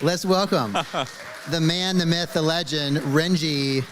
Let's welcome the man, the myth, the legend, Renji,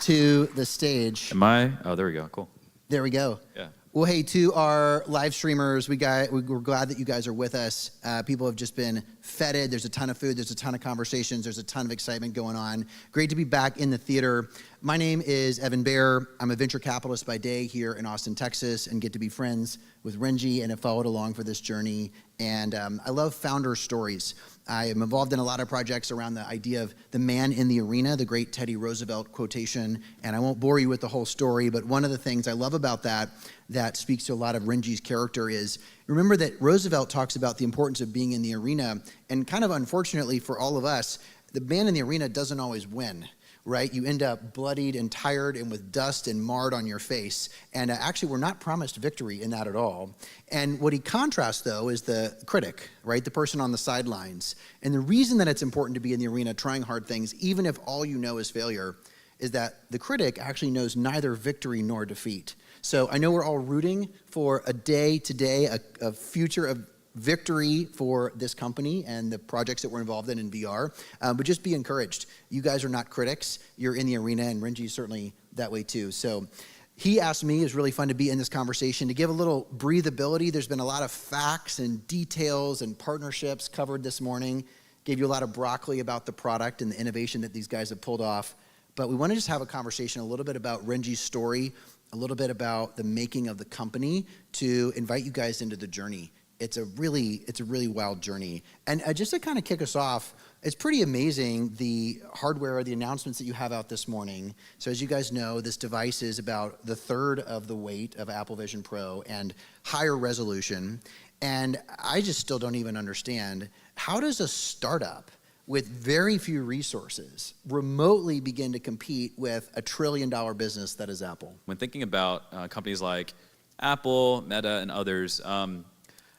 to the stage. Am I? Oh, there we go. Cool. There we go. Yeah. Well, hey, to our live streamers, we're glad that you guys are with us. People have just been feted. There's a ton of food. There's a ton of conversations. There's a ton of excitement going on. Great to be back in the theater. My name is Evan Baer. I'm a venture capitalist by day here in Austin, Texas, and get to be friends with Renji and have followed along for this journey. And I love founder stories. I am involved in a lot of projects around the idea of the man in the arena, the great Teddy Roosevelt quotation. And I won't bore you with the whole story, but one of the things I love about that speaks to a lot of Renji's character is, remember that Roosevelt talks about the importance of being in the arena, and kind of unfortunately for all of us, the man in the arena doesn't always win, right? You end up bloodied and tired and with dust and marred on your face. And actually, we're not promised victory in that at all. And what he contrasts, though, is the critic, right? The person on the sidelines. And the reason that it's important to be in the arena trying hard things, even if all you know is failure, is that the critic actually knows neither victory nor defeat. So I know we're all rooting for a day today, a future of victory for this company and the projects that we're involved in VR. But just be encouraged. You guys are not critics. You're in the arena, and Renji's certainly that way too. So he asked me, it's really fun to be in this conversation, to give a little breathability. There's been a lot of facts and details and partnerships covered this morning. Gave you a lot of broccoli about the product and the innovation that these guys have pulled off. But we want to just have a conversation a little bit about Renji's story, a little bit about the making of the company, to invite you guys into the journey. It's a really wild journey. And just to kind of kick us off, it's pretty amazing the hardware, the announcements that you have out this morning. So as you guys know, this device is about the third of the weight of Apple Vision Pro and higher resolution. And I just still don't even understand, how does a startup with very few resources remotely begin to compete with a $1 trillion business that is Apple? When thinking about companies like Apple, Meta, and others,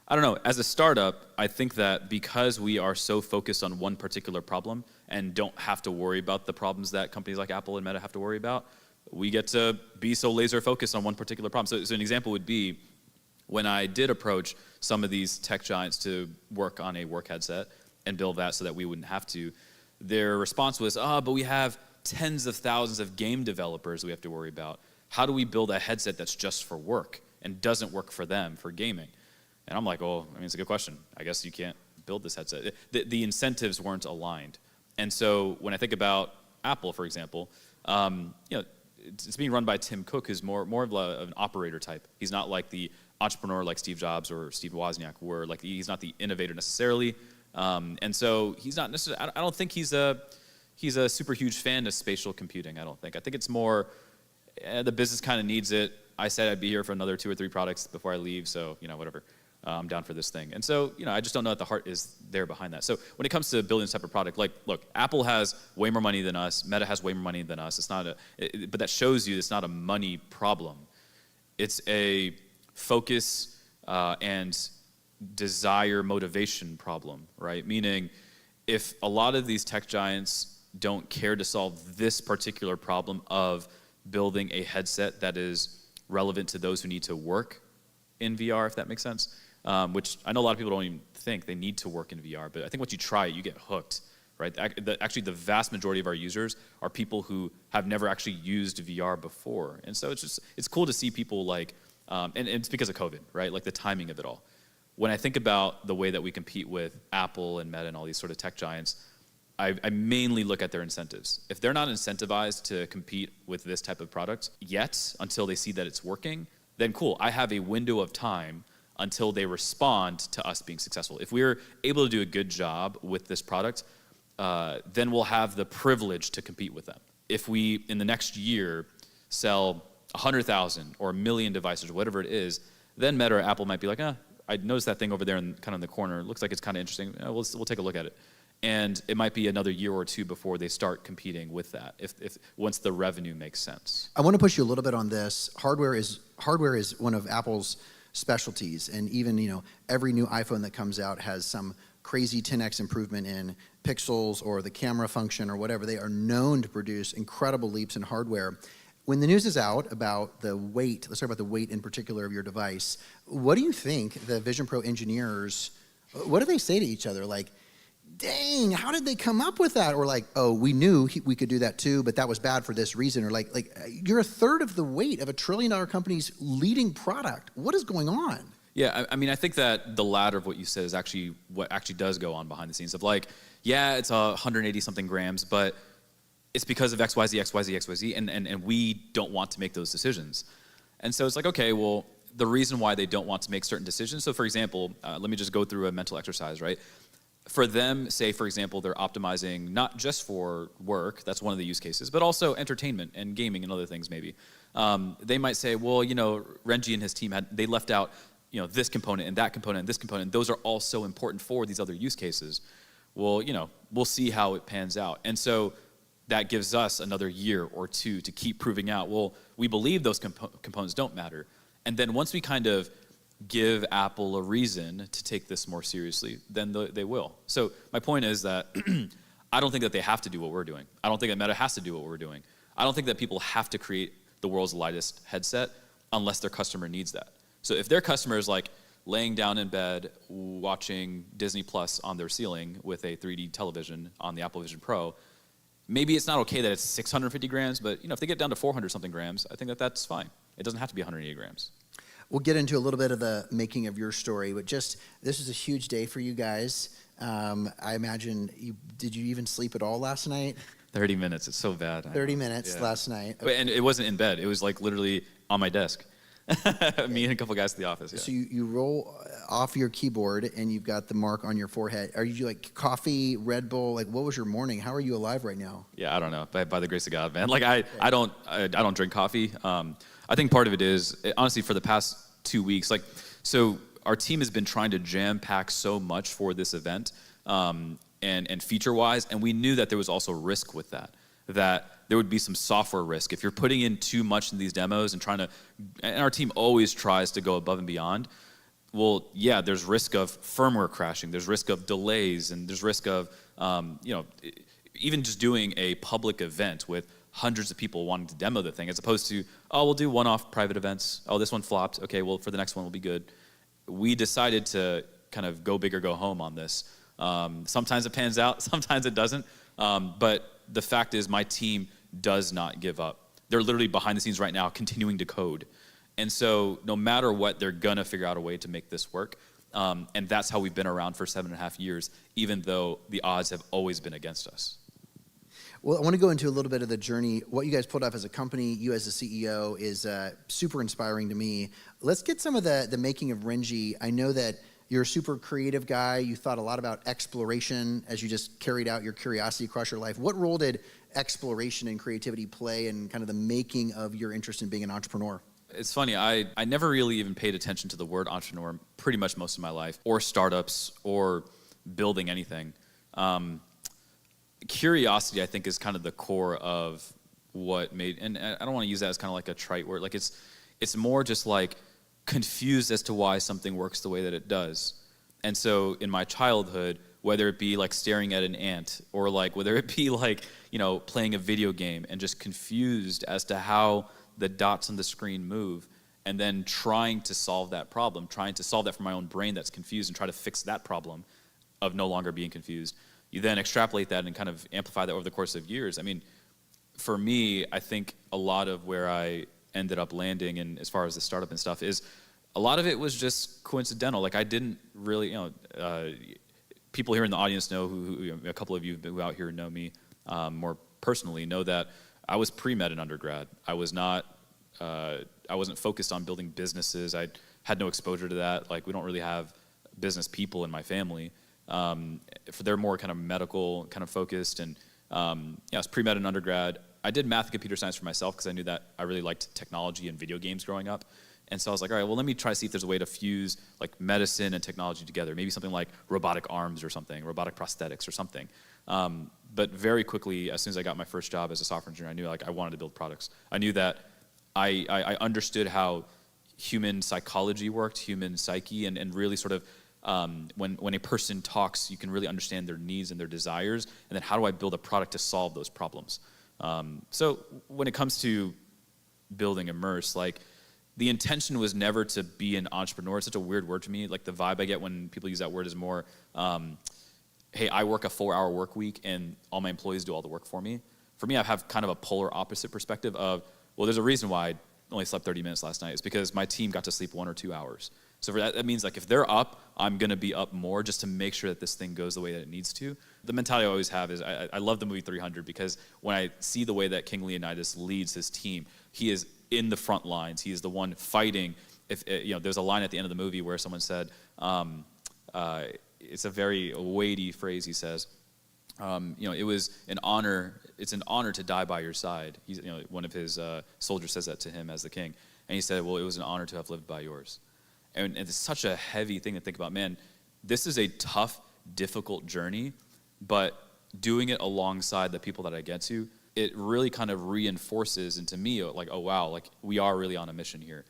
I don't know, as a startup, I think that because we are so focused on one particular problem and don't have to worry about the problems that companies like Apple and Meta have to worry about, we get to be so laser focused on one particular problem. So an example would be when I did approach some of these tech giants to work on a work headset and build that so that we wouldn't have to, their response was, but we have tens of thousands of game developers we have to worry about. How do we build a headset that's just for work and doesn't work for them, for gaming? And I'm like, it's a good question. I guess you can't build this headset. The incentives weren't aligned. And so when I think about Apple, for example, it's being run by Tim Cook, who's more of an operator type. He's not like the entrepreneur like Steve Jobs or Steve Wozniak, where like he's not the innovator necessarily. And so he's not necessarily, I don't think he's a super huge fan of spatial computing, I don't think. I think it's more, the business kind of needs it. I said I'd be here for another 2 or 3 products before I leave, so, whatever. I'm down for this thing. And so, I just don't know that the heart is there behind that. So when it comes to building a separate product, like, look, Apple has way more money than us. Meta has way more money than us. It's not but that shows you it's not a money problem. It's a focus and desire motivation problem, right? Meaning, if a lot of these tech giants don't care to solve this particular problem of building a headset that is relevant to those who need to work in VR, if that makes sense, which I know a lot of people don't even think they need to work in VR, but I think once you try it, you get hooked, right? Actually, the vast majority of our users are people who have never actually used VR before. And so it's cool to see people like, and it's because of COVID, right? Like the timing of it all. When I think about the way that we compete with Apple and Meta and all these sort of tech giants, I mainly look at their incentives. If they're not incentivized to compete with this type of product yet, until they see that it's working, then cool, I have a window of time until they respond to us being successful. If we're able to do a good job with this product, then we'll have the privilege to compete with them. If we, in the next year, sell 100,000 or 1 million devices, or whatever it is, then Meta or Apple might be like, I noticed that thing over there kind of in the corner. It looks like it's kind of interesting. We'll take a look at it. And it might be another year or 2 before they start competing with that, if once the revenue makes sense. I want to push you a little bit on this. Hardware is one of Apple's specialties, and even every new iPhone that comes out has some crazy 10x improvement in pixels or the camera function or whatever. They are known to produce incredible leaps in hardware. When the news is out about the weight, let's talk about the weight in particular of your device, what do you think the Vision Pro engineers, what do they say to each other? Like, dang, how did they come up with that? Or like, oh, we knew we could do that too, but that was bad for this reason. Or like you're a third of the weight of $1 trillion company's leading product. What is going on? Yeah, I mean, I think that the latter of what you said is actually what actually does go on behind the scenes of like, yeah, it's 180 something grams, but it's because of XYZ, XYZ, XYZ, and we don't want to make those decisions. And so it's like, okay, well, the reason why they don't want to make certain decisions. So for example, let me just go through a mental exercise, right? For them, say, for example, they're optimizing not just for work, that's one of the use cases, but also entertainment and gaming and other things maybe. They might say, well, Renji and his team they left out, this component and that component and this component. Those are all so important for these other use cases. Well, we'll see how it pans out. And so that gives us another year or two to keep proving out, well, we believe those components don't matter. And then once we kind of give Apple a reason to take this more seriously, then they will. So my point is that I don't think that they have to do what we're doing. I don't think that Meta has to do what we're doing. I don't think that people have to create the world's lightest headset unless their customer needs that. So if their customer is like laying down in bed watching Disney Plus on their ceiling with a 3D television on the Apple Vision Pro, maybe it's not okay that it's 650 grams, but if they get down to 400 something grams, I think that that's fine. It doesn't have to be 180 grams. We'll get into a little bit of the making of your story, but this is a huge day for you guys. I imagine, did you even sleep at all last night? 30 minutes, it's so bad. 30 minutes last night. Okay. And it wasn't in bed, it was like literally on my desk. Me and a couple guys at the office, yeah. So you roll off your keyboard and you've got the mark on your forehead. Are you like coffee, Red Bull? Like what was your morning? How are you alive right now? Yeah, I don't know. By the grace of God, man. Like I don't drink coffee. I think part of it is, honestly, for the past 2 weeks, so our team has been trying to jam pack so much for this event, and feature-wise, and we knew that there was also risk with that there would be some software risk. If you're putting in too much in these demos and our team always tries to go above and beyond, well, yeah, there's risk of firmware crashing, there's risk of delays, and there's risk of, even just doing a public event with hundreds of people wanting to demo the thing, as opposed to, we'll do one-off private events. Oh, this one flopped. Okay, well, for the next one, we'll be good. We decided to kind of go big or go home on this. Sometimes it pans out, sometimes it doesn't. But the fact is, my team does not give up. They're literally behind the scenes right now continuing to code. And so no matter what, they're going to figure out a way to make this work. And that's how we've been around for 7.5 years, even though the odds have always been against us. Well, I want to go into a little bit of the journey. What you guys pulled off as a company, you as a CEO, is super inspiring to me. Let's get some of the making of Renji. I know that you're a super creative guy. You thought a lot about exploration as you just carried out your curiosity across your life. What role did exploration and creativity play in kind of the making of your interest in being an entrepreneur? It's funny, I never really even paid attention to the word entrepreneur pretty much most of my life, or startups, or building anything. Curiosity, I think, is kind of the core of what made, and I don't want to use that as kind of like a trite word, like it's more just like confused as to why something works the way that it does. And so in my childhood, whether it be like staring at an ant, or like whether it be like, playing a video game and just confused as to how the dots on the screen move, and then trying to solve that problem, trying to solve that for my own brain that's confused and try to fix that problem of no longer being confused. You then extrapolate that and kind of amplify that over the course of years. I mean, for me, I think a lot of where I ended up landing, and as far as the startup and stuff, is a lot of it was just coincidental. Like I didn't really, people here in the audience know who a couple of you who out here know me more personally, know that I was pre-med in undergrad. I wasn't focused on building businesses. I had no exposure to that. Like we don't really have business people in my family. They're more kind of medical kind of focused, and I was pre-med in undergrad. I did math and computer science for myself because I knew that I really liked technology and video games growing up. And so I was like, all right, well, let me try to see if there's a way to fuse like medicine and technology together. Maybe something like robotic arms or something, robotic prosthetics or something. But very quickly, as soon as I got my first job as a software engineer, I knew like I wanted to build products. I knew that I understood how human psychology worked, human psyche, and really sort of when a person talks, you can really understand their needs and their desires, and then how do I build a product to solve those problems? So when it comes to building Immersed, like the intention was never to be an entrepreneur. It's such a weird word to me. Like the vibe I get when people use that word is more, hey, I work a 4-hour work week and all my employees do all the work for me. For me, I have kind of a polar opposite perspective of, well, there's a reason why I only slept 30 minutes last night. It's because my team got to sleep 1 or 2 hours. So for that means like if they're up, I'm gonna be up more just to make sure that this thing goes the way that it needs to. The mentality I always have is I love the movie 300 because when I see the way that King Leonidas leads his team, he is in the front lines. He is the one fighting. If there's a line at the end of the movie where someone said, it's a very weighty phrase. He says, it was an honor. It's an honor to die by your side. One of his soldiers says that to him as the king, and he said, well, it was an honor to have lived by yours. And it's such a heavy thing to think about. Man, this is a tough, difficult journey, but doing it alongside the people that I get to, it really kind of reinforces into me, like, oh, wow, like we are really on a mission here.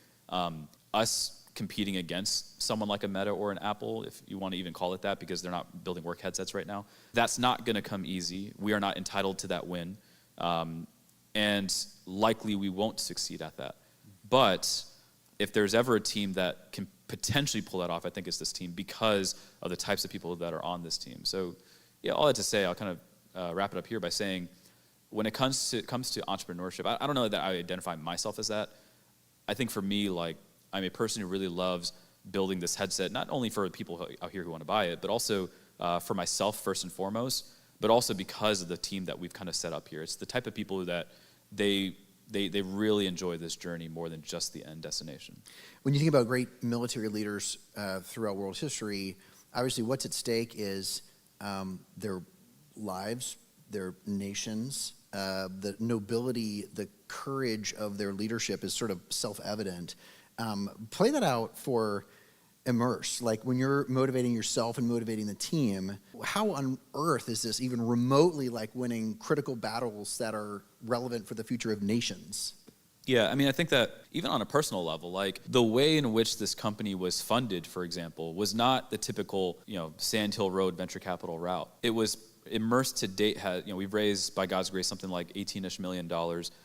Us competing against someone like a Meta or an Apple, if you want to even call it that, because they're not building work headsets right now, that's not going to come easy. We are not entitled to that win. And likely we won't succeed at that. But if there's ever a team that can potentially pull that off, I think it's this team because of the types of people that are on this team. So, yeah, all that to say, I'll kind of wrap it up here by saying, when it comes to entrepreneurship, I don't know that I identify myself as that. I think for me, like, I'm a person who really loves building this headset, not only for people out here who want to buy it, but also for myself first and foremost, but also because of the team that we've kind of set up here. It's the type of people that they really enjoy this journey more than just the end destination. When you think about great military leaders throughout world history, obviously what's at stake is their lives, their nations, the nobility, the courage of their leadership is sort of self-evident. Play that out for Immersed. Like when you're motivating yourself and motivating the team, how on earth is this even remotely like winning critical battles that are relevant for the future of nations? Yeah, I mean, I think that even on a personal level, like the way in which this company was funded, for example, was not the typical, Sand Hill Road venture capital route. It was Immersed to date we've raised by God's grace something like $18-ish million.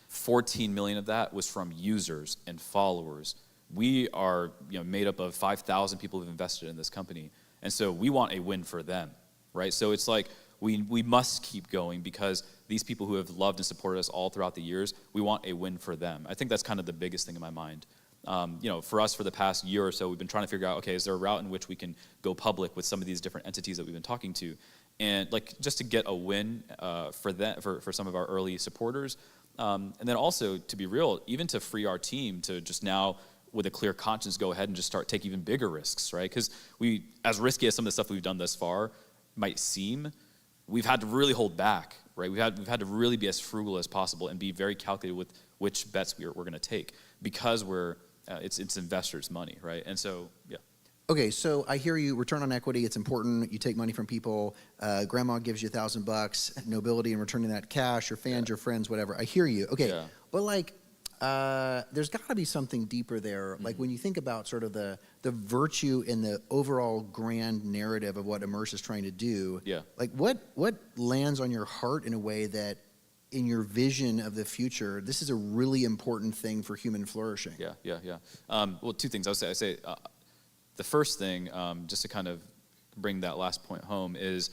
14 million of that was from users and followers. We are made up of 5,000 people who've invested in this company, and so we want a win for them, right? So it's like we must keep going because these people who have loved and supported us all throughout the years, we want a win for them. I think that's kind of the biggest thing in my mind. For us, for the past year or so, we've been trying to figure out, okay, is there a route in which we can go public with some of these different entities that we've been talking to, and like just to get a win for some of our early supporters, and then also to be real, even to free our team to just now, with a clear conscience, go ahead and just start taking even bigger risks, right? Because we, as risky as some of the stuff we've done thus far might seem, we've had to really hold back, right? We've had to really be as frugal as possible and be very calculated with which bets we're going to take because it's investors' money, right? And so, yeah. Okay, so I hear you. Return on equity, it's important. You take money from people. Grandma gives you $1,000. Nobility in returning that cash. Your fans, your friends, whatever. I hear you. Okay, but like, there's got to be something deeper there. Like when you think about sort of the virtue in the overall grand narrative of what Immerse is trying to do. Yeah. Like what lands on your heart in a way that, in your vision of the future, this is a really important thing for human flourishing? Yeah. Well, two things. I would say. The first thing, just to kind of bring that last point home, is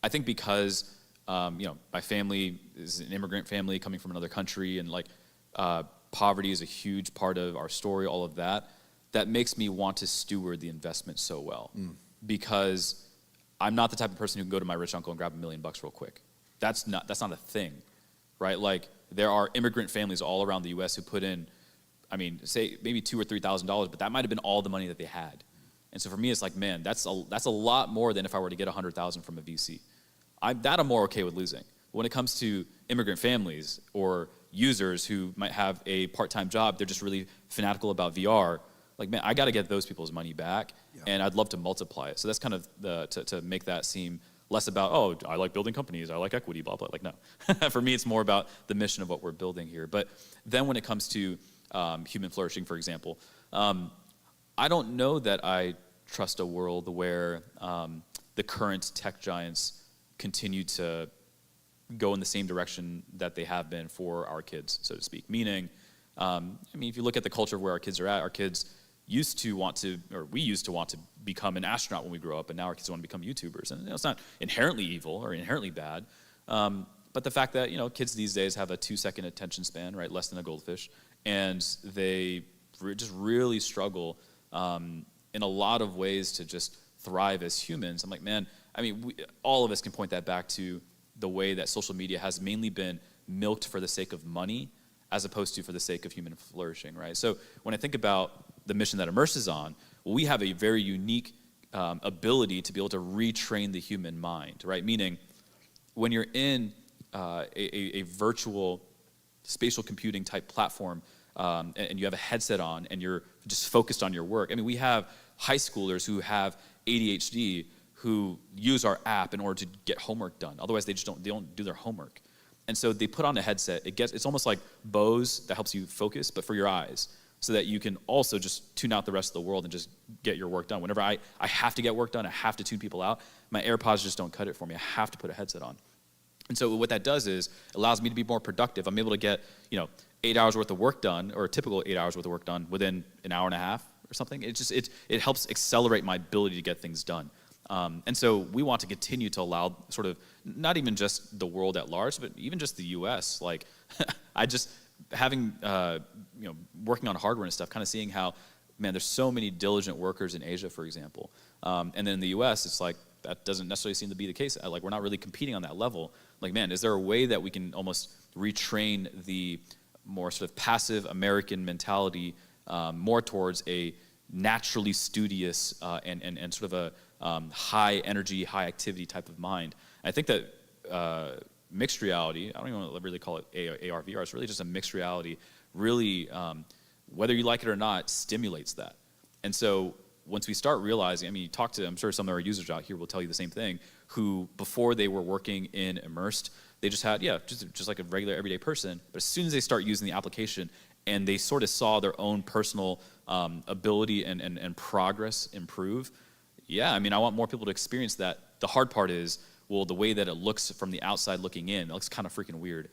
I think because my family is an immigrant family coming from another country, and like poverty is a huge part of our story, all of that, that makes me want to steward the investment so well. Because I'm not the type of person who can go to my rich uncle and grab $1 million real quick. That's not a thing, right? Like there are immigrant families all around the U.S. who put in, say maybe $2,000 or $3,000, but that might have been all the money that they had. And so for me, it's like, man, that's a lot more than if I were to get $100,000 from a VC. I'm more okay with losing. When it comes to immigrant families or users who might have a part-time job, they're just really fanatical about VR. Like, man, I got to get those people's money back, and I'd love to multiply it. So that's kind of to make that seem less about, oh, I like building companies, I like equity, blah, blah. Like, no. For me, it's more about the mission of what we're building here. But then when it comes to human flourishing, for example, I don't know that I trust a world where the current tech giants continue to go in the same direction that they have been for our kids, so to speak. Meaning, if you look at the culture of where our kids are at, our kids used to want to, or we used to want to become an astronaut when we grow up, and now our kids want to become YouTubers. And it's not inherently evil or inherently bad, but the fact that kids these days have a 2-second attention span, right, less than a goldfish, and they just really struggle in a lot of ways to just thrive as humans. I'm like, man, I mean, all of us can point that back to the way that social media has mainly been milked for the sake of money as opposed to for the sake of human flourishing, right? So when I think about the mission that Immersed is on, well, we have a very unique ability to be able to retrain the human mind, right? Meaning, when you're in a virtual spatial computing type platform and you have a headset on and you're just focused on your work. I mean, we have high schoolers who have ADHD who use our app in order to get homework done. Otherwise, they don't do their homework. And so they put on a headset. It's almost like Bose that helps you focus, but for your eyes, so that you can also just tune out the rest of the world and just get your work done. Whenever I have to get work done, I have to tune people out, my AirPods just don't cut it for me. I have to put a headset on. And so what that does is it allows me to be more productive. I'm able to get 8 hours worth of work done, or a typical 8 hours worth of work done within an hour and a half or something. It helps accelerate my ability to get things done. And so we want to continue to allow sort of not even just the world at large, but even just the U.S. Like I just having working on hardware and stuff, kind of seeing how, man, there's so many diligent workers in Asia, for example, and then in the U.S. it's like that doesn't necessarily seem to be the case. Like we're not really competing on that level. Like, man, is there a way that we can almost retrain the more sort of passive American mentality more towards a naturally studious and sort of a high energy, high activity type of mind? I think that mixed reality, I don't even want to really call it AR, VR, it's really just a mixed reality, really, whether you like it or not, stimulates that. And so once we start realizing, I mean, you talk to, I'm sure some of our users out here will tell you the same thing, who before they were working in Immersed, they just had, just like a regular everyday person, but as soon as they start using the application and they sort of saw their own personal ability and progress improve, I mean, I want more people to experience that. The hard part is, well, the way that it looks from the outside looking in, it looks kind of freaking weird.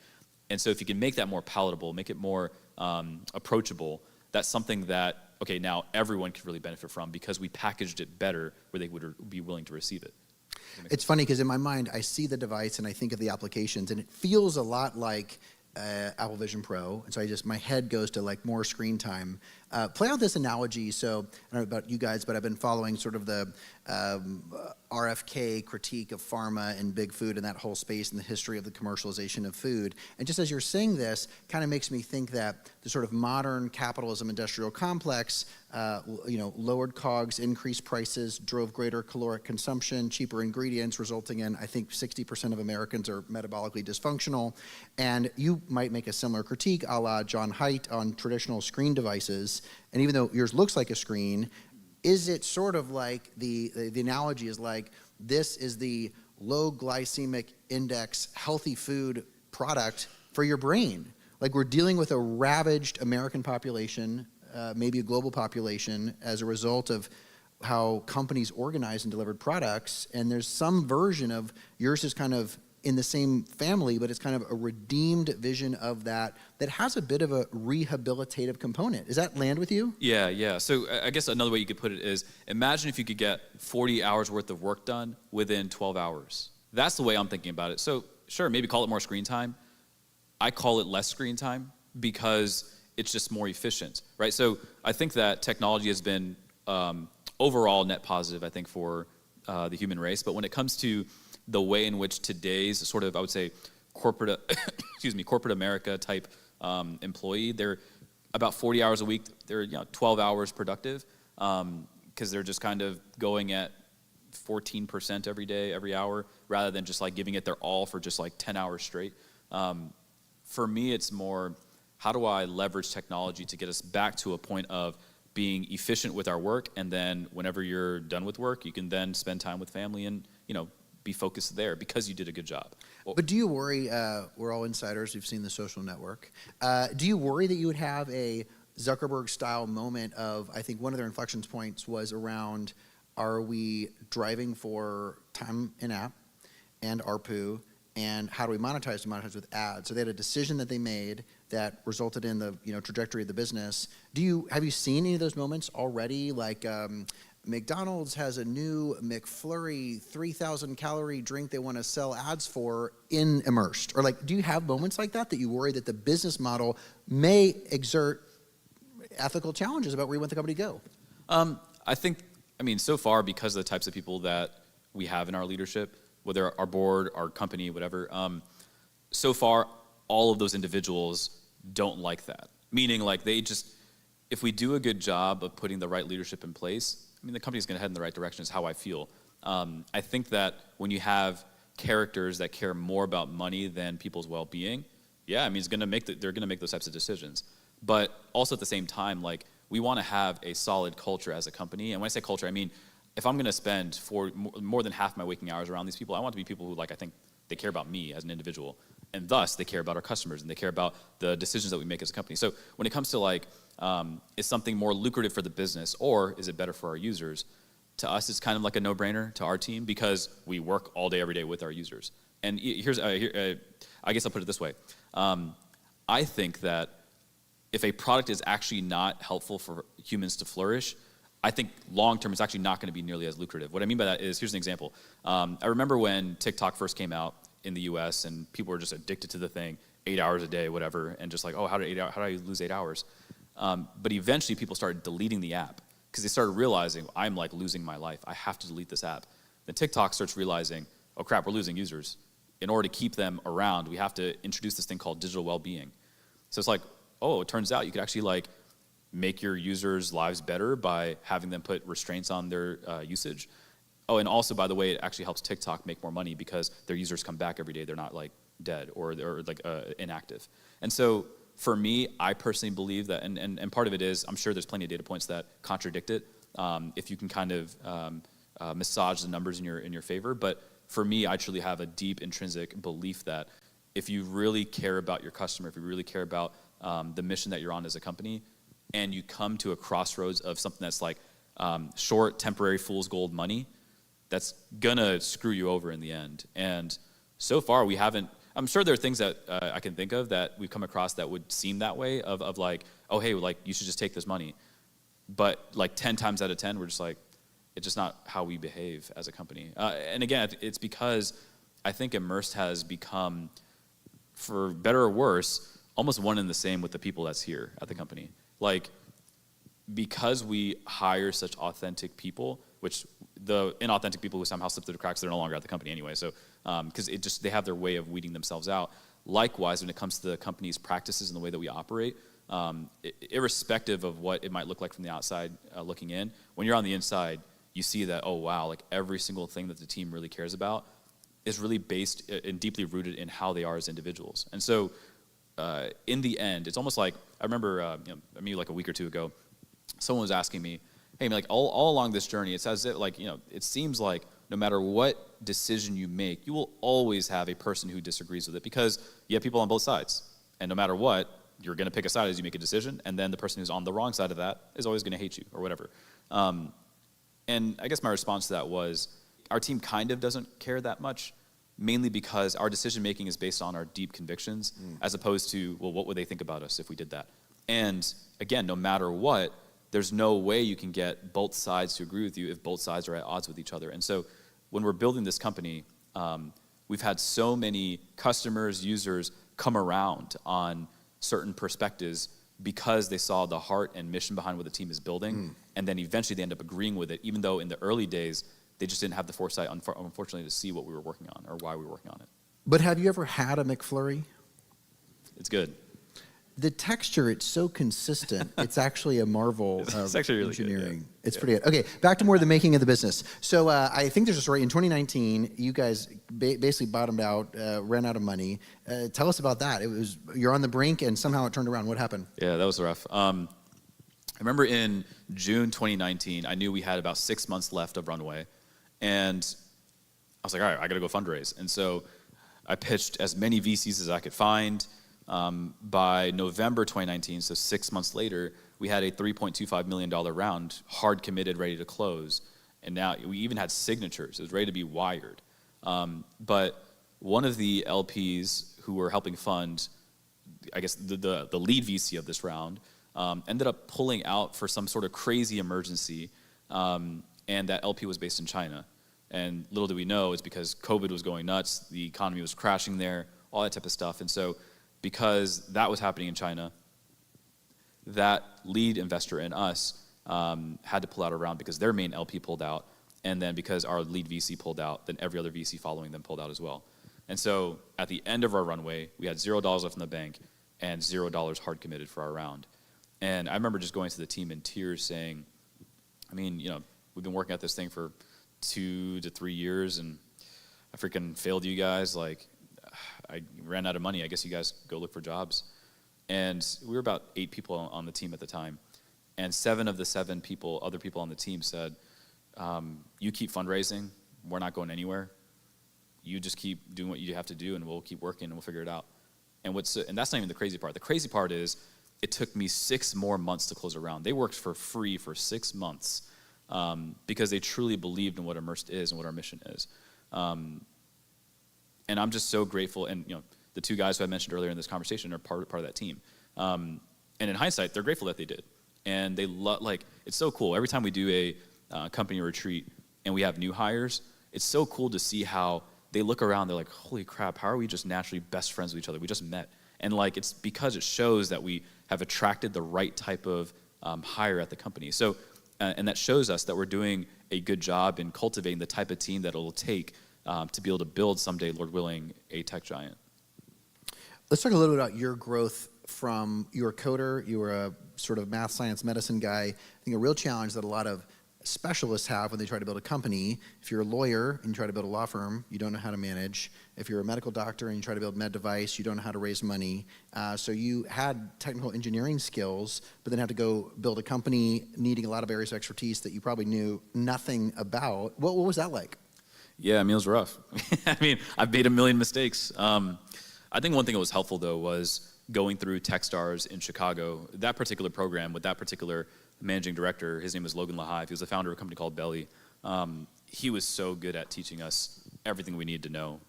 And so if you can make that more palatable, make it more approachable, that's something that, okay, now everyone can really benefit from because we packaged it better where they would be willing to receive it. It's funny because in my mind, I see the device and I think of the applications, and it feels a lot like Apple Vision Pro, and so my head goes to like more screen time. Play out this analogy. So I don't know about you guys, but I've been following sort of the RFK critique of pharma and big food and that whole space and the history of the commercialization of food. And just as you're saying this, kind of makes me think that the sort of modern capitalism industrial complex, lowered COGS, increased prices, drove greater caloric consumption, cheaper ingredients, resulting in, I think, 60% of Americans are metabolically dysfunctional. And you might make a similar critique, a la John Haidt, on traditional screen devices. And even though yours looks like a screen, is it sort of like the analogy is like, this is the low glycemic index healthy food product for your brain? Like, we're dealing with a ravaged American population, maybe a global population, as a result of how companies organized and delivered products. And there's some version of yours is kind of in the same family, but it's kind of a redeemed vision of that has a bit of a rehabilitative component. Does that land with you? Yeah. So I guess another way you could put it is, imagine if you could get 40 hours worth of work done within 12 hours. That's the way I'm thinking about it. So sure, maybe call it more screen time. I call it less screen time because it's just more efficient, right? So I think that technology has been overall net positive, I think, for the human race. But when it comes to the way in which today's sort of, I would say, corporate America type employee, they're about 40 hours a week. They're 12 hours productive because they're just kind of going at 14% every day, every hour, rather than just like giving it their all for just like 10 hours straight. For me, it's more, how do I leverage technology to get us back to a point of being efficient with our work, and then whenever you're done with work, you can then spend time with family and be focused there because you did a good job. But do you worry, we're all insiders, we've seen The Social Network, do you worry that you would have a Zuckerberg-style moment of, I think one of their inflection points was around, are we driving for time in-app and ARPU and how do we monetize? We monetize with ads. So they had a decision that they made that resulted in the trajectory of the business. Have you seen any of those moments already? Like McDonald's has a new McFlurry 3,000 calorie drink they want to sell ads for in Immersed. Or like, do you have moments like that you worry that the business model may exert ethical challenges about where you want the company to go? So far, because of the types of people that we have in our leadership, whether our board, our company, whatever, so far, all of those individuals don't like that. Meaning, like, if we do a good job of putting the right leadership in place, the company's going to head in the right direction is how I feel. I think that when you have characters that care more about money than people's well-being, they're going to make those types of decisions. But also at the same time, like, we want to have a solid culture as a company. And when I say culture, I mean, if I'm going to spend more than half my waking hours around these people, I want to be people who, like, I think they care about me as an individual. And thus, they care about our customers, and they care about the decisions that we make as a company. So when it comes to, like, is something more lucrative for the business, or is it better for our users? To us, it's kind of like a no-brainer to our team, because we work all day, every day with our users. And I guess I'll put it this way. I think that if a product is actually not helpful for humans to flourish, I think long-term it's actually not going to be nearly as lucrative. What I mean by that is, here's an example. I remember when TikTok first came out in the US, and people were just addicted to the thing, 8 hours a day, whatever, and just like, oh, how do I lose 8 hours? But eventually people started deleting the app, because they started realizing, I'm like losing my life. I have to delete this app. Then TikTok starts realizing, oh crap, we're losing users. In order to keep them around, we have to introduce this thing called digital well-being. So it's like, oh, it turns out you could actually, like, make your users' lives better by having them put restraints on their usage. Oh, and also, by the way, it actually helps TikTok make more money because their users come back every day. They're not, like, dead or they're like inactive. And so for me, I personally believe that, and part of it is, I'm sure there's plenty of data points that contradict it, if you can kind of massage the numbers in your favor. But for me, I truly have a deep intrinsic belief that if you really care about your customer, if you really care about the mission that you're on as a company, and you come to a crossroads of something that's like short, temporary, fool's gold money, that's gonna screw you over in the end. And so far, we haven't. I'm sure there are things that I can think of that we've come across that would seem that way, of like, oh, hey, like, you should just take this money. But like 10 times out of 10, we're just like, it's just not how we behave as a company. And again, it's because I think Immersed has become, for better or worse, almost one and the same with the people that's here at the company. Like, because we hire such authentic people, which the inauthentic people who somehow slip through the cracks, they're no longer at the company anyway. So, because they have their way of weeding themselves out. Likewise, when it comes to the company's practices and the way that we operate, irrespective of what it might look like from the outside looking in, when you're on the inside, you see that, oh wow, like every single thing that the team really cares about is really based and deeply rooted in how they are as individuals. And so, in the end, it's almost like, I remember maybe like a week or two ago, someone was asking me, hey, like all along this journey, it's as if, like, it seems like no matter what decision you make, you will always have a person who disagrees with it, because you have people on both sides. And no matter what, you're going to pick a side as you make a decision, and then the person who's on the wrong side of that is always going to hate you or whatever. And I guess my response to that was, our team kind of doesn't care that much, mainly because our decision-making is based on our deep convictions, as opposed to, well, what would they think about us if we did that? And again, no matter what, there's no way you can get both sides to agree with you if both sides are at odds with each other. And so when we're building this company, we've had so many customers, users come around on certain perspectives because they saw the heart and mission behind what the team is building, and then eventually they end up agreeing with it, even though in the early days, they just didn't have the foresight, unfortunately, to see what we were working on or why we were working on it. But have you ever had a McFlurry? It's good. The texture, it's so consistent. It's actually a marvel of actually really engineering. good, yeah. It's pretty good. Okay, back to more of the making of the business. So I think there's a story. In 2019, you guys basically bottomed out, ran out of money. Tell us about that. You're on the brink, and somehow it turned around. What happened? Yeah, that was rough. I remember in June 2019, I knew we had about 6 months left of runway. And I was like, all right, I got to go fundraise. And so I pitched as many VCs as I could find. By November 2019, so 6 months later, we had a $3.25 million round, hard committed, ready to close. And now we even had signatures. It was ready to be wired. But one of the LPs who were helping fund, I guess, the lead VC of this round, ended up pulling out for some sort of crazy emergency, and that LP was based in China. And little did we know, it's because COVID was going nuts, the economy was crashing there, all that type of stuff. And so because that was happening in China, that lead investor and us had to pull out a round because their main LP pulled out. And then because our lead VC pulled out, then every other VC following them pulled out as well. And so at the end of our runway, we had $0 left in the bank and $0 hard committed for our round. And I remember just going to the team in tears saying, I mean, we've been working at this thing for 2 to 3 years, and I freaking failed you guys. Like, I ran out of money. I guess you guys go look for jobs. And we were about 8 people on the team at the time. And 7 of the 7 other people on the team said, you keep fundraising. We're not going anywhere. You just keep doing what you have to do, and we'll keep working, and we'll figure it out. And that's not even the crazy part. The crazy part is it took me 6 more months to close a round. They worked for free for 6 months because they truly believed in what Immersed is and what our mission is. And I'm just so grateful. And the 2 guys who I mentioned earlier in this conversation are part of that team. And in hindsight, they're grateful that they did. And they it's so cool. Every time we do a company retreat and we have new hires, it's so cool to see how they look around. They're like, holy crap, how are we just naturally best friends with each other? We just met. And it's because it shows that we have attracted the right type of hire at the company. So, and that shows us that we're doing a good job in cultivating the type of team that it'll take to be able to build someday, Lord willing, a tech giant. Let's talk a little bit about your growth from you were a coder, you were a sort of math, science, medicine guy. I think a real challenge that a lot of specialists have when they try to build a company. If you're a lawyer and you try to build a law firm, you don't know how to manage. If you're a medical doctor and you try to build med device, you don't know how to raise money. So you had technical engineering skills, but then had to go build a company needing a lot of areas of expertise that you probably knew nothing about. What was that like? Yeah, I mean, it was rough. I mean, I've made a million mistakes. I think one thing that was helpful, though, was going through Techstars in Chicago. That particular program with that particular managing director, his name was Logan Lahive. He was the founder of a company called Belly. He was so good at teaching us everything we needed to know.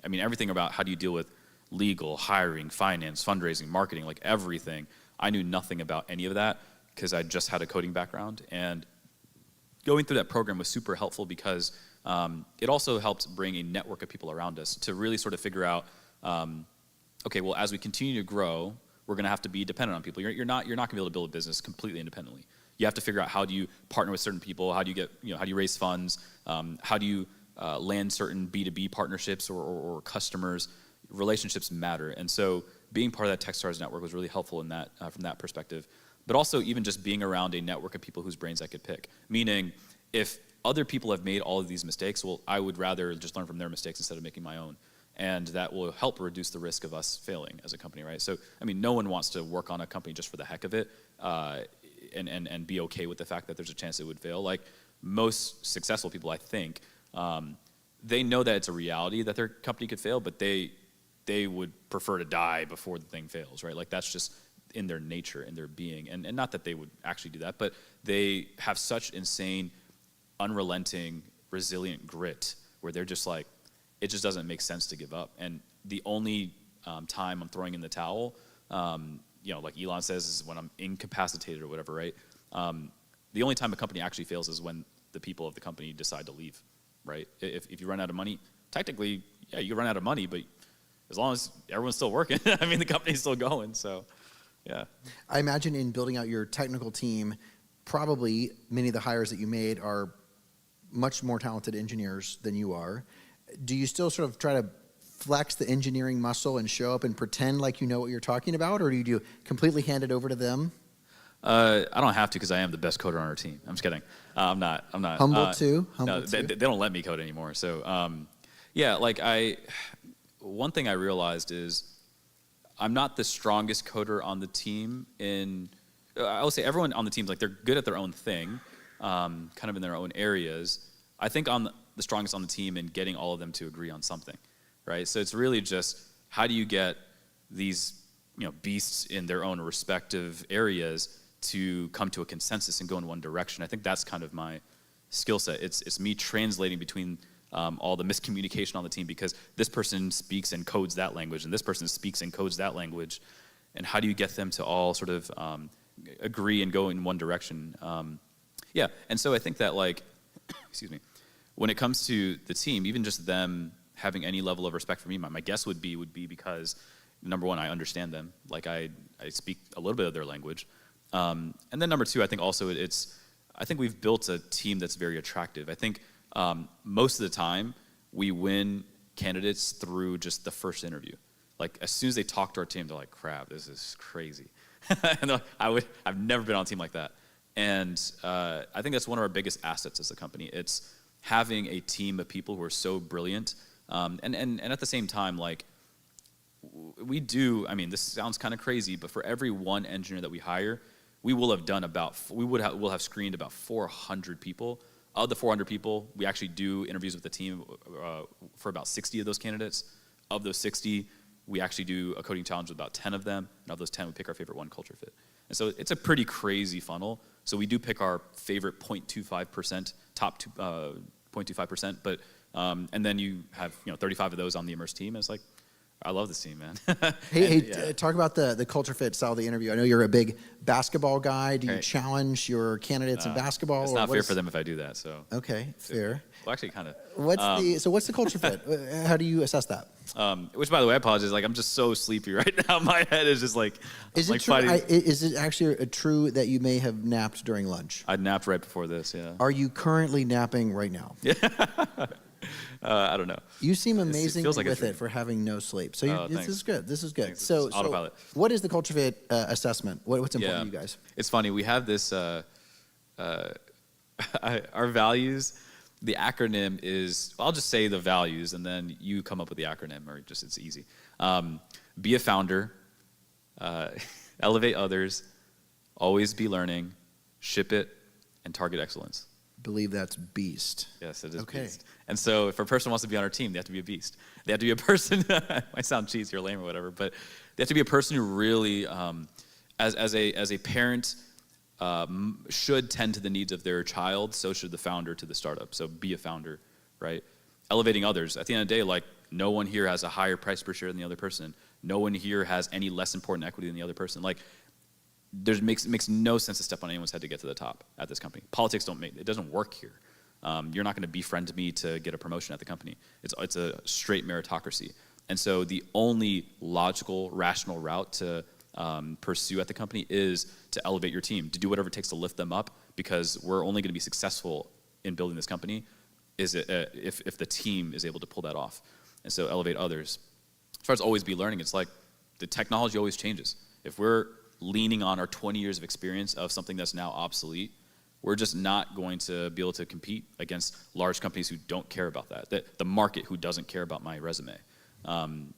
I mean, everything about how do you deal with legal, hiring, finance, fundraising, marketing, everything. I knew nothing about any of that because I just had a coding background. And going through that program was super helpful because it also helped bring a network of people around us to really sort of figure out, okay, well, as we continue to grow, we're going to have to be dependent on people. You're not going to be able to build a business completely independently. You have to figure out how do you partner with certain people, how do you get, how do you raise funds, how do you land certain B2B partnerships or customers. Relationships matter, and so being part of that Techstars network was really helpful in that from that perspective. But also even just being around a network of people whose brains I could pick. Meaning, if other people have made all of these mistakes, well, I would rather just learn from their mistakes instead of making my own. And that will help reduce the risk of us failing as a company, right? So, I mean, no one wants to work on a company just for the heck of it and be okay with the fact that there's a chance it would fail. Like most successful people, I think, they know that it's a reality that their company could fail, but they would prefer to die before the thing fails, right? Like that's just in their nature, in their being. And not that they would actually do that, but they have such insane, unrelenting, resilient grit where they're just like, it just doesn't make sense to give up. And the only time I'm throwing in the towel, like Elon says, is when I'm incapacitated or whatever, right? The only time a company actually fails is when the people of the company decide to leave, right? If you run out of money, technically, yeah, you run out of money, but as long as everyone's still working, I mean, the company's still going, so, yeah. I imagine in building out your technical team, probably many of the hires that you made are much more talented engineers than you are. Do you still sort of try to flex the engineering muscle and show up and pretend like you know what you're talking about, or do you completely hand it over to them? I don't have to because I am the best coder on our team. I'm just kidding. I'm not. Humble too? No, they don't let me code anymore. So, one thing I realized is I'm not the strongest coder on the team I would say everyone on the team, they're good at their own thing, kind of in their own areas. I think I'm the strongest on the team in getting all of them to agree on something, right? So it's really just how do you get these beasts in their own respective areas to come to a consensus and go in one direction. I think that's kind of my skill set. It's me translating between all the miscommunication on the team because this person speaks and codes that language and this person speaks and codes that language. And how do you get them to all sort of agree and go in one direction? Yeah, and so I think that excuse me, when it comes to the team, even just them having any level of respect for me, my guess would be because, number one, I understand them. Like I speak a little bit of their language. And then number two, I think also I think we've built a team that's very attractive. I think most of the time we win candidates through just the first interview. Like as soon as they talk to our team, they're like, crap, this is crazy. And they're like, I've never been on a team like that. And I think that's one of our biggest assets as a company. It's having a team of people who are so brilliant. And at the same time, like we do, I mean, this sounds kind of crazy, but for every one engineer that we hire, we'll have screened about 400 people. Of the 400 people, we actually do interviews with the team for about 60 of those candidates. Of those 60, we actually do a coding challenge with about 10 of them, and of those 10, we pick our favorite one, culture fit. And so it's a pretty crazy funnel. So we do pick our favorite 0.25%, top 0.25%, but and then you have 35 of those on the Immersed team. And it's like, I love this team, man. Talk about the culture fit style of the interview. I know you're a big basketball guy. Do you challenge your candidates in basketball? It's not fair for them if I do that. So okay, fair. Well, actually, kind of. What's the culture fit? How do you assess that? Which, by the way, I apologize. Like, I'm just so sleepy right now. My head is just like. Is it true? Is it actually true that you may have napped during lunch? I napped right before this. Yeah. Are you currently napping right now? Yeah. I don't know. You seem amazing like with it for having no sleep. So this is good. This is good. Thanks. So autopilot. What is the culture fit assessment? What's important to you guys? It's funny. We have this. Our values. The acronym is. I'll just say the values, and then you come up with the acronym, or just it's easy. Be a founder. Elevate others. Always be learning. Ship it, and target excellence. Believe that's beast. Yes, it is beast. And so if a person wants to be on our team, they have to be a beast. They have to be a person, might sound cheesy or lame or whatever, but they have to be a person who really, as a parent, should tend to the needs of their child, so should the founder to the startup. So be a founder, right? Elevating others. At the end of the day, like, no one here has a higher price per share than the other person. No one here has any less important equity than the other person. Like, it makes no sense to step on anyone's head to get to the top at this company. Politics it doesn't work here. You're not going to befriend me to get a promotion at the company. It's a straight meritocracy. And so the only logical, rational route to pursue at the company is to elevate your team, to do whatever it takes to lift them up, because we're only going to be successful in building this company if the team is able to pull that off. And so elevate others. As far as always be learning, it's like the technology always changes. If we're leaning on our 20 years of experience of something that's now obsolete, we're just not going to be able to compete against large companies who don't care about that, the market who doesn't care about my resume.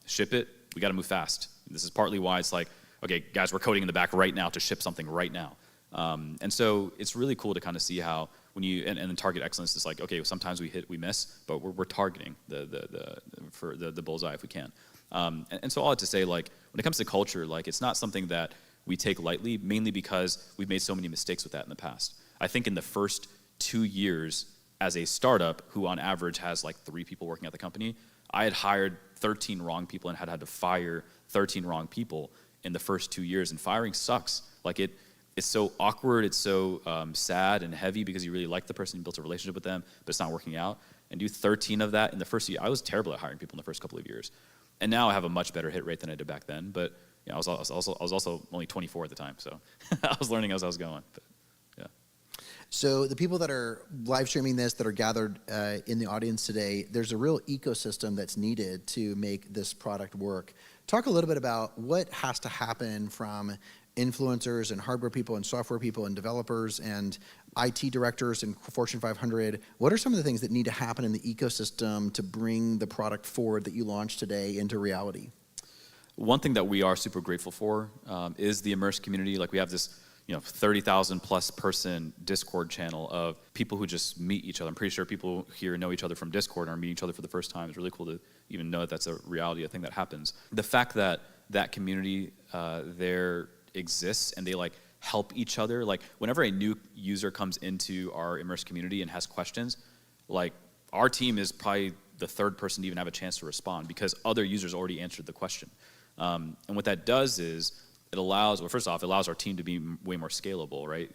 Ship it, we got to move fast. This is partly why it's like, okay, guys, we're coding in the back right now to ship something right now. And so it's really cool to kind of see how when and then target excellence is like, okay, sometimes we hit, we miss, but we're targeting the bullseye if we can. And so all I have to say, like, when it comes to culture, like, it's not something that we take lightly, mainly because we've made so many mistakes with that in the past. I think in the first 2 years as a startup, who on average has like 3 people working at the company, I had hired 13 wrong people and had to fire 13 wrong people in the first 2 years. And firing sucks. Like it's so awkward, it's so sad and heavy because you really like the person, you built a relationship with them, but it's not working out. And do 13 of that in the first year. I was terrible at hiring people in the first couple of years. And now I have a much better hit rate than I did back then. But I was also only 24 at the time, so I was learning as I was going. But, yeah. So the people that are live streaming this, that are gathered in the audience today, there's a real ecosystem that's needed to make this product work. Talk a little bit about what has to happen from influencers and hardware people and software people and developers and IT directors and Fortune 500. What are some of the things that need to happen in the ecosystem to bring the product forward that you launched today into reality? One thing that we are super grateful for is the Immersed community. Like, we have this 30,000 plus person Discord channel of people who just meet each other. I'm pretty sure people here know each other from Discord and are meeting each other for the first time. It's really cool to even know that that's a reality, a thing that happens. The fact that that community there exists and they like help each other. Like, whenever a new user comes into our Immersed community and has questions, like, our team is probably the third person to even have a chance to respond because other users already answered the question. And what that does is it allows, well, first off, it allows our team to be way more scalable, right?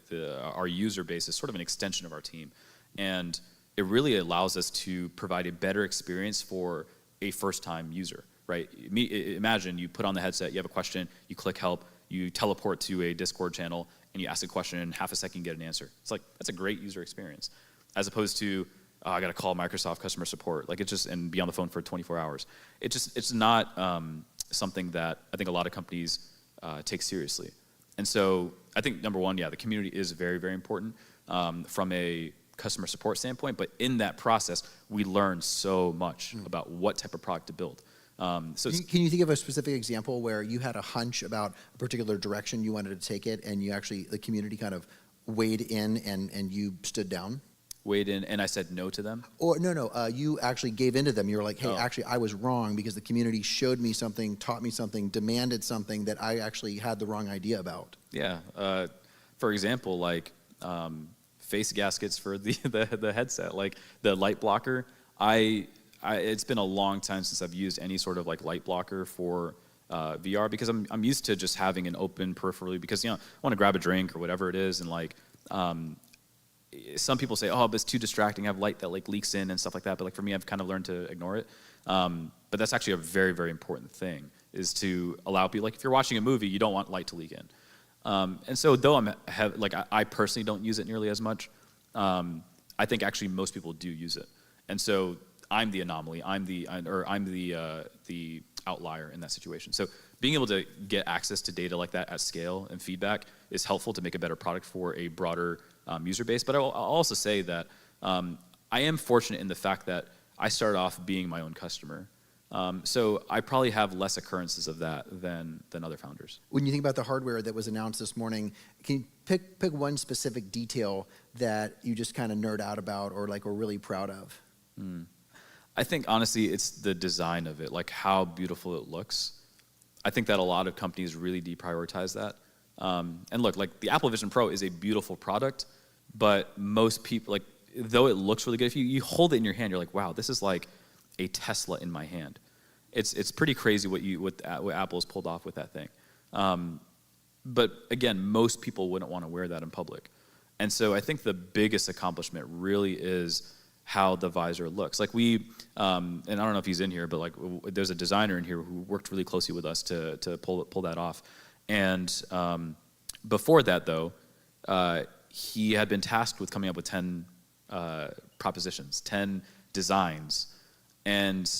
Our user base is sort of an extension of our team. And it really allows us to provide a better experience for a first-time user, right? Imagine you put on the headset, you have a question, you click help, you teleport to a Discord channel, and you ask a question, and in half a second you get an answer. It's like, that's a great user experience. As opposed to, I got to call Microsoft customer support, like and be on the phone for 24 hours. It's not something that I think a lot of companies take seriously. And so I think number one, the community is very, very important from a customer support standpoint, but in that process, we learn so much about what type of product to build. Can you think of a specific example where you had a hunch about a particular direction you wanted to take it, and you actually, the community kind of weighed in and you stood down? Weighed in and I said no to them? Or no, you actually gave in to them. You were like, hey, actually, I was wrong because the community showed me something, taught me something, demanded something that I actually had the wrong idea about. Yeah. For example, like face gaskets for the headset, like the light blocker. It's been a long time since I've used any sort of like light blocker for VR because I'm used to just having an open peripherally because, I want to grab a drink or whatever it is, and like some people say, but it's too distracting. I have light that like leaks in and stuff like that. But like for me, I've kind of learned to ignore it. But that's actually a very, very important thing, is to allow people, like if you're watching a movie, you don't want light to leak in. And so though I personally don't use it nearly as much, I think actually most people do use it. And so I'm the anomaly. I'm the outlier in that situation. So being able to get access to data like that at scale and feedback is helpful to make a better product for a broader user base. But I'll also say that I am fortunate in the fact that I started off being my own customer. So I probably have less occurrences of that than other founders. When you think about the hardware that was announced this morning, can you pick one specific detail that you just kind of nerd out about or like are really proud of? I think honestly it's the design of it, like how beautiful it looks. I think that a lot of companies really deprioritize that. And look, like the Apple Vision Pro is a beautiful product, but most people, like though it looks really good, if you hold it in your hand, you're like, wow, this is like a Tesla in my hand. It's pretty crazy what Apple's pulled off with that thing. But again, most people wouldn't want to wear that in public. And so I think the biggest accomplishment really is how the visor looks. Like and I don't know if he's in here, but like there's a designer in here who worked really closely with us to pull that off. And before that though, he had been tasked with coming up with 10 propositions, 10 designs. And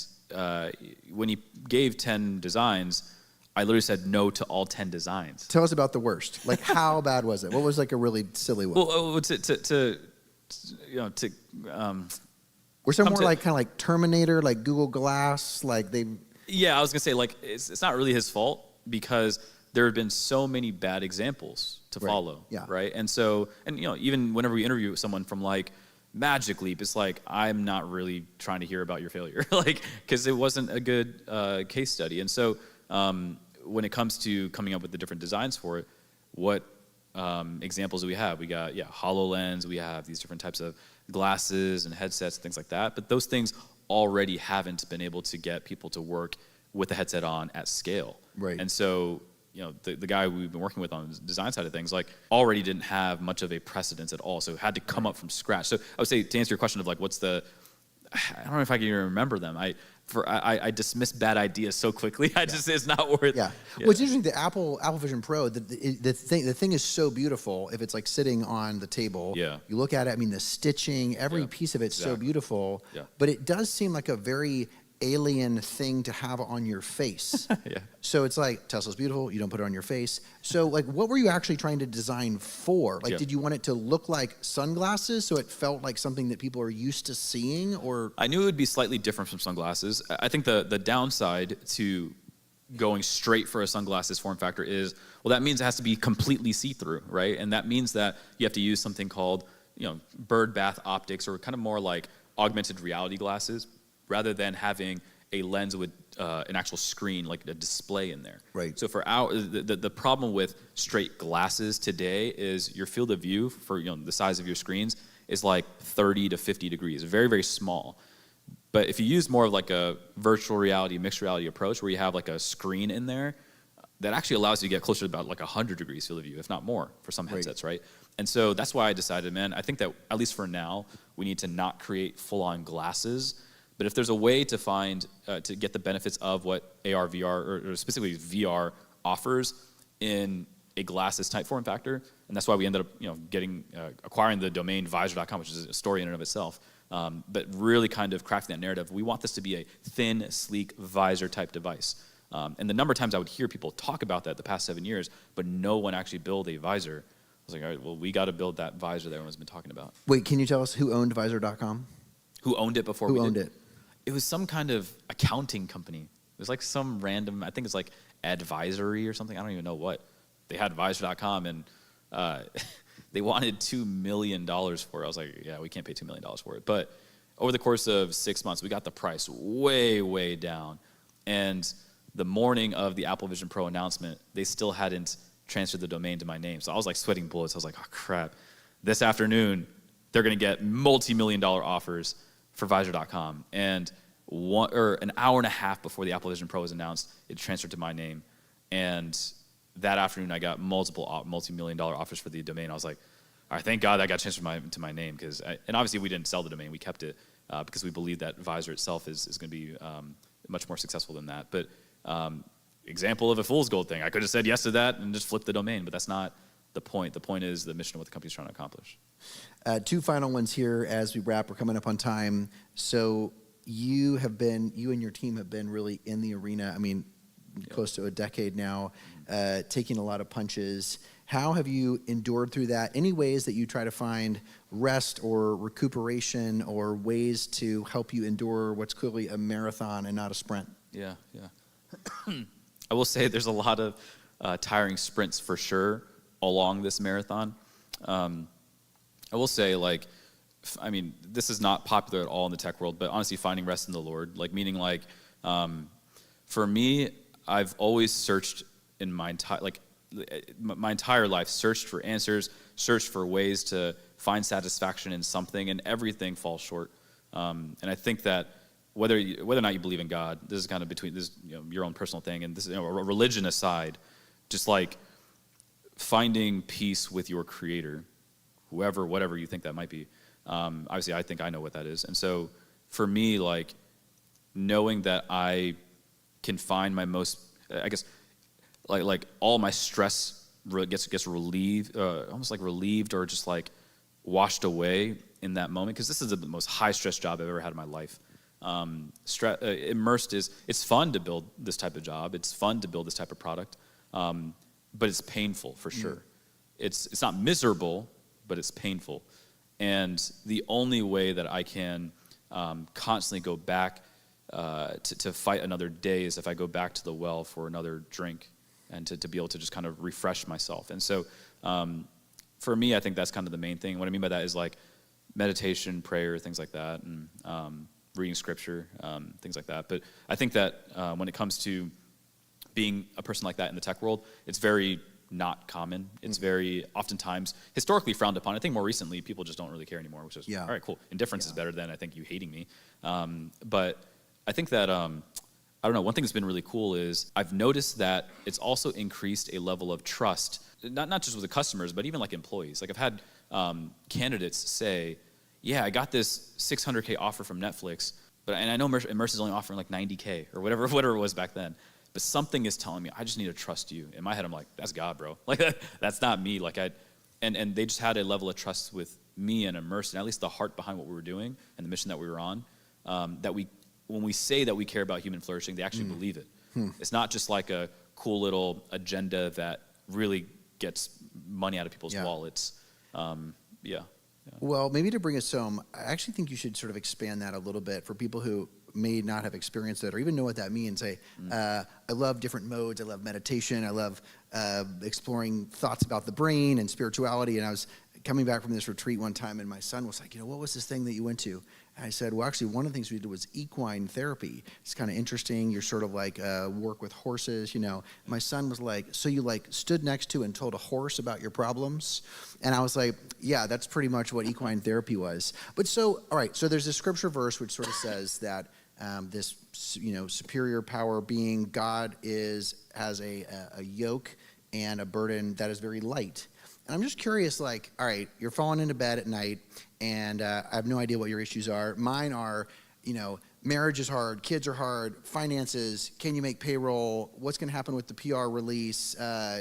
when he gave 10 designs, I literally said no to all 10 designs. Tell us about the worst. Like how bad was it? What was like a really silly one? Well, were some more like kind of like Terminator, like Google Glass, like they? Yeah, I was gonna say like it's not really his fault because there have been so many bad examples to follow, right? And so even whenever we interview someone from like Magic Leap, it's like I'm not really trying to hear about your failure, like because it wasn't a good case study. And so when it comes to coming up with the different designs for it, what examples do we have? We got HoloLens, we have these different types of glasses and headsets and things like that, but those things already haven't been able to get people to work with the headset on at scale. Right. And so the guy we've been working with on the design side of things like already didn't have much of a precedence at all, so had to come up from scratch. So I would say, to answer your question of like what's the, I don't know if I can even remember them. I dismiss bad ideas so quickly. It's not worth. Yeah. Well, it's interesting. The Apple Vision Pro. The thing is so beautiful. If it's like sitting on the table, you look at it. I mean, the stitching, every piece of it's so beautiful. Yeah. But it does seem like a very alien thing to have on your face. So it's like Tesla's beautiful. You don't put it on your face. So like, what were you actually trying to design for? Like, did you want it to look like sunglasses so it felt like something that people are used to seeing, or? I knew it would be slightly different from sunglasses. I think the downside to going straight for a sunglasses form factor is, well, that means it has to be completely see-through, right? And that means that you have to use something called, bird bath optics, or kind of more like augmented reality glasses, rather than having a lens with an actual screen, like a display in there. Right. So for the problem with straight glasses today is your field of view for the size of your screens is like 30 to 50 degrees, very, very small. But if you use more of like a virtual reality, mixed reality approach where you have like a screen in there, that actually allows you to get closer to about like 100 degrees field of view, if not more, for some headsets, right? And so that's why I decided, man, I think that at least for now, we need to not create full-on glasses. But if there's a way to find, to get the benefits of what AR, VR, or specifically VR offers in a glasses type form factor, and that's why we ended up, acquiring the domain Visor.com, which is a story in and of itself. But really kind of crafting that narrative. We want this to be a thin, sleek visor type device. And the number of times I would hear people talk about that the past 7 years, but no one actually build a visor. I was like, all right, well, we got to build that visor that everyone's been talking about. Wait, can you tell us who owned Visor.com? Who owned it before we did? Who owned it? It was some kind of accounting company. It was like some random, I think it's like advisory or something. I don't even know what. They had Visor.com, and they wanted $2 million for it. I was like, yeah, we can't pay $2 million for it. But over the course of 6 months, we got the price way, way down. And the morning of the Apple Vision Pro announcement, they still hadn't transferred the domain to my name. So I was like sweating bullets. I was like, oh, crap. This afternoon, they're going to get multi-million-dollar offers for Visor.com. And an hour and a half before the Apple Vision Pro was announced, it transferred to my name. And that afternoon, I got multiple multi-million-dollar offers for the domain. I was like, all right, thank God that got transferred to my name. And obviously, we didn't sell the domain. We kept it because we believe that Visor itself is going to be much more successful than that. But example of a fool's gold thing. I could have said yes to that and just flipped the domain, but that's not the point. The point is the mission of what the company's trying to accomplish. Two final ones here as we wrap. We're coming up on time. So you and your team have been really in the arena, close to a decade now, taking a lot of punches. How have you endured through that? Any ways that you try to find rest or recuperation or ways to help you endure what's clearly a marathon and not a sprint? Yeah. I will say there's a lot of tiring sprints for sure along this marathon. I will say, this is not popular at all in the tech world, but honestly, finding rest in the Lord, for me, I've always searched in my entire life, searched for answers, searched for ways to find satisfaction in something, and everything falls short. And I think that whether or not you believe in God, this is kind of between this, your own personal thing, and this, religion aside, just like finding peace with your Creator, whoever, whatever you think that might be. Obviously, I think I know what that is, and so for me, knowing that I can find my most, all my stress gets relieved, almost relieved or just washed away in that moment, because this is the most high stress job I've ever had in my life. Immersed it's fun to build this type of job. It's fun to build this type of product, but it's painful for sure. It's not miserable, but it's painful. And the only way that I can constantly go back to fight another day is if I go back to the well for another drink and to be able to just kind of refresh myself. And so for me, I think that's kind of the main thing. What I mean by that is meditation, prayer, things like that, and reading scripture, things like that. But I think that when it comes to being a person like that in the tech world, it's very not common. It's very oftentimes historically frowned upon. I think more recently people just don't really care anymore, which is all right, cool. Indifference is better than I think you hating me. But I think that I don't know. One thing that's been really cool is I've noticed that it's also increased a level of trust, not just with the customers, but even employees. I've had candidates say, "Yeah, I got this $600K offer from Netflix, and I know Immersed is only offering $90K or whatever it was back then. But something is telling me I just need to trust you." In my head, I'm like, "That's God, bro. That's not me." And they just had a level of trust with me and Immersed, and at least the heart behind what we were doing and the mission that we were on. When we say that we care about human flourishing, they actually believe it. It's not just a cool little agenda that really gets money out of people's wallets. Well, maybe to bring us home, I actually think you should sort of expand that a little bit for people who may not have experienced it or even know what that means. I love different modes. I love meditation. I love exploring thoughts about the brain and spirituality. And I was coming back from this retreat one time, and my son was like, "What was this thing that you went to?" And I said, well, actually, one of the things we did was equine therapy. It's kind of interesting. You're sort of like work with horses, you know. My son was like, so you like stood next to and told a horse about your problems? And I was like, yeah, that's pretty much what equine therapy was. But so, all right, so there's a scripture verse which sort of says that this, you know, superior power being God has a yoke and a burden that is very light. And I'm just curious, like, all right, you're falling into bed at night, and I have no idea what your issues are. Mine are, you know, marriage is hard, kids are hard, finances, can you make payroll, what's going to happen with the PR release,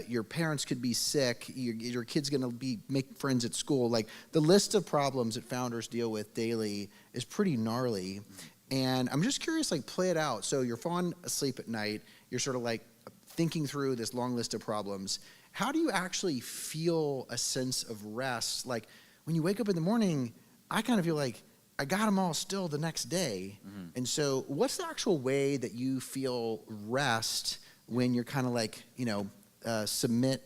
your parents could be sick, your kid's going to make friends at school. Like, the list of problems that founders deal with daily is pretty gnarly. And I'm just curious, like, play it out. So you're falling asleep at night, you're sort of like thinking through this long list of problems. How do you actually feel a sense of rest? Like, when you wake up in the morning, I kind of feel like I got them all still the next day. Mm-hmm. And so what's the actual way that you feel rest when you're kind of like, you know, submit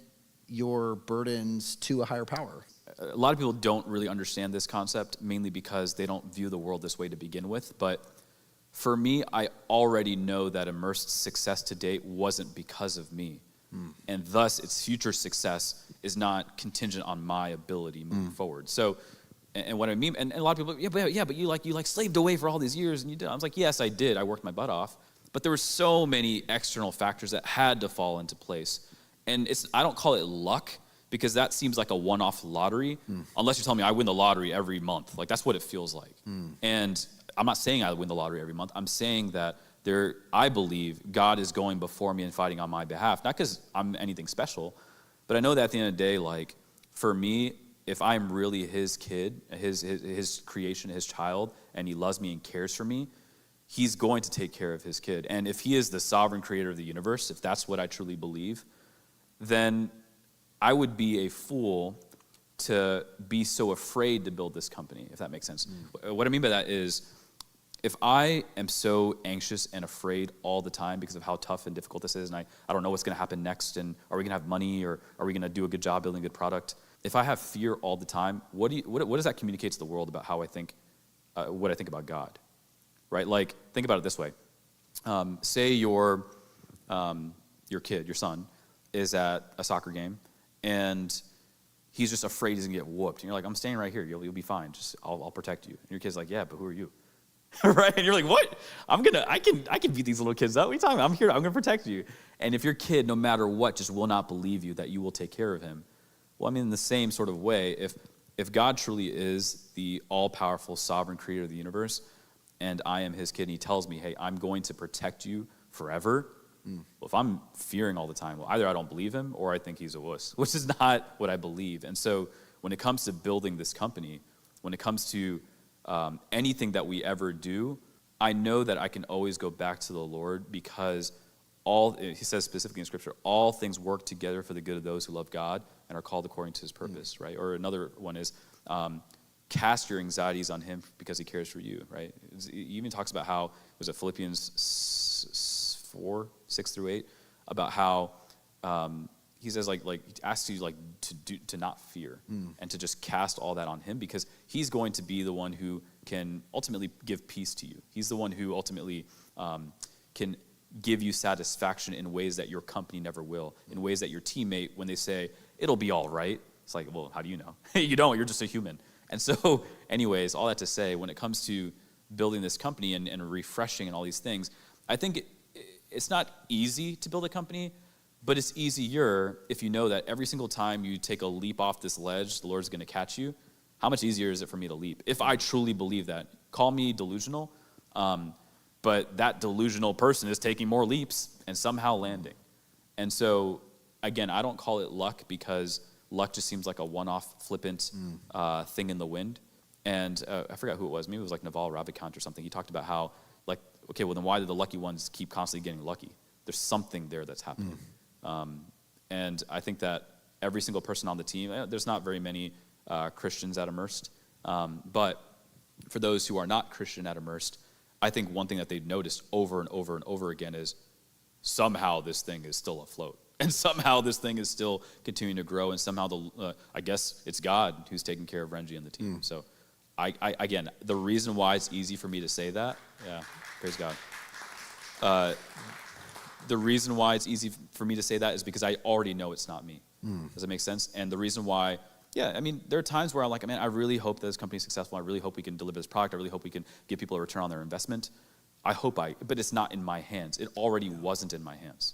your burdens to a higher power? A lot of people don't really understand this concept, mainly because they don't view the world this way to begin with. But for me, I already know that Immersed's success to date wasn't because of me. And thus, its future success is not contingent on my ability moving forward. So, and what I mean, and a lot of people, but you like slaved away for all these years, and you did. I was like, yes, I did. I worked my butt off, but there were so many external factors that had to fall into place. And I don't call it luck, because that seems like a one-off lottery, unless you tell me I win the lottery every month. Like, that's what it feels like. And I'm not saying I win the lottery every month. I'm saying that I believe God is going before me and fighting on my behalf. Not because I'm anything special, but I know that at the end of the day, like, for me, if I'm really his kid, his creation, his child, and he loves me and cares for me, he's going to take care of his kid. And if he is the sovereign creator of the universe, if that's what I truly believe, then I would be a fool to be so afraid to build this company, if that makes sense. What I mean by that is, if I am so anxious and afraid all the time because of how tough and difficult this is, and I don't know what's going to happen next, and are we going to have money, or are we going to do a good job building a good product? If I have fear all the time, what does that communicate to the world about how I think, what I think about God, right? Like, think about it this way. Say your kid, your son, is at a soccer game, and he's just afraid he's going to get whooped. And you're like, I'm staying right here. You'll be fine. Just I'll protect you. And your kid's like, yeah, but who are you? Right? And you're like, what? I can beat these little kids up. What are you talking about? I'm here. I'm going to protect you. And if your kid, no matter what, just will not believe you that you will take care of him, well, I mean, in the same sort of way, if God truly is the all-powerful sovereign creator of the universe, and I am his kid, and he tells me, hey, I'm going to protect you forever, well, if I'm fearing all the time, well, either I don't believe him or I think he's a wuss, which is not what I believe. And so when it comes to building this company, when it comes to anything that we ever do, I know that I can always go back to the Lord, because he says specifically in Scripture, all things work together for the good of those who love God and are called according to his purpose, right? Or another one is, cast your anxieties on him because he cares for you, right? He even talks about how, was it Philippians 4, 6 through 8, about how he says, like he asks you, like, to not fear and to just cast all that on him, because he's going to be the one who can ultimately give peace to you. He's the one who ultimately can give you satisfaction in ways that your company never will, in ways that your teammate, when they say, it'll be all right, it's like, well, how do you know? You don't, you're just a human. And so, anyways, all that to say, when it comes to building this company and refreshing and all these things, I think it's not easy to build a company, but it's easier if you know that every single time you take a leap off this ledge, the Lord's going to catch you. How much easier is it for me to leap? If I truly believe that. Call me delusional, but that delusional person is taking more leaps and somehow landing. And so, again, I don't call it luck, because luck just seems like a one-off flippant thing in the wind. And I forgot who it was. Maybe it was like Naval Ravikant or something. He talked about how, like, okay, well, then why do the lucky ones keep constantly getting lucky? There's something there that's happening. And I think that every single person on the team, there's not very many Christians at Immersed, but for those who are not Christian at Immersed, I think one thing that they've noticed over and over and over again is somehow this thing is still afloat. And somehow this thing is still continuing to grow, and somehow I guess it's God who's taking care of Renji and the team. So Again, the reason why it's easy for me to say that, yeah, praise God. The reason why it's easy for me to say that is because I already know it's not me. Does that make sense? And the reason why, yeah, I mean, there are times where I'm like, man, I really hope that this company is successful. I really hope we can deliver this product. I really hope we can give people a return on their investment. But it's not in my hands. It already wasn't in my hands.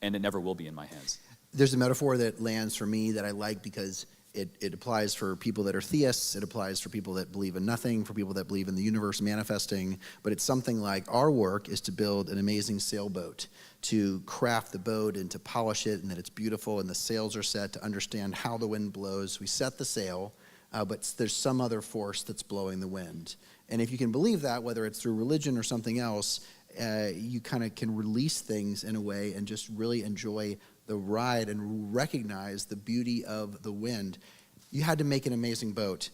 And it never will be in my hands. There's a metaphor that lands for me that I like because it applies for people that are theists, it applies for people that believe in nothing, for people that believe in the universe manifesting, but it's something like our work is to build an amazing sailboat, to craft the boat and to polish it and that it's beautiful and the sails are set to understand how the wind blows. We set the sail, but there's some other force that's blowing the wind. And if you can believe that, whether it's through religion or something else, you kind of can release things in a way and just really enjoy the ride and recognize the beauty of the wind. You had to make an amazing boat,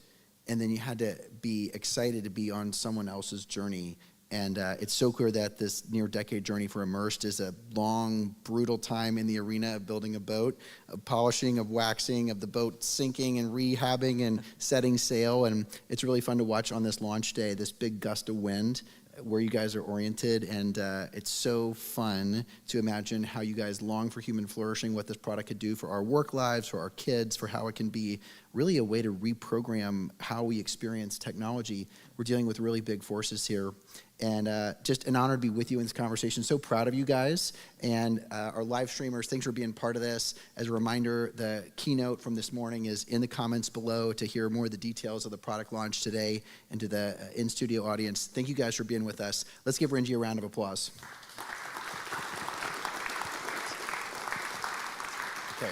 and then you had to be excited to be on someone else's journey. And it's so clear that this near-decade journey for Immersed is a long, brutal time in the arena of building a boat, of polishing, of waxing, of the boat sinking and rehabbing and setting sail. And it's really fun to watch on this launch day, this big gust of wind, where you guys are oriented, and it's so fun to imagine how you guys long for human flourishing, what this product could do for our work lives, for our kids, for how it can be really a way to reprogram how we experience technology. We're dealing with really big forces here, and just an honor to be with you in this conversation. So proud of you guys, and our live streamers, thanks for being part of this. As a reminder, the keynote from this morning is in the comments below to hear more of the details of the product launch today, and to the in-studio audience, thank you guys for being with us. Let's give Renji a round of applause. Okay.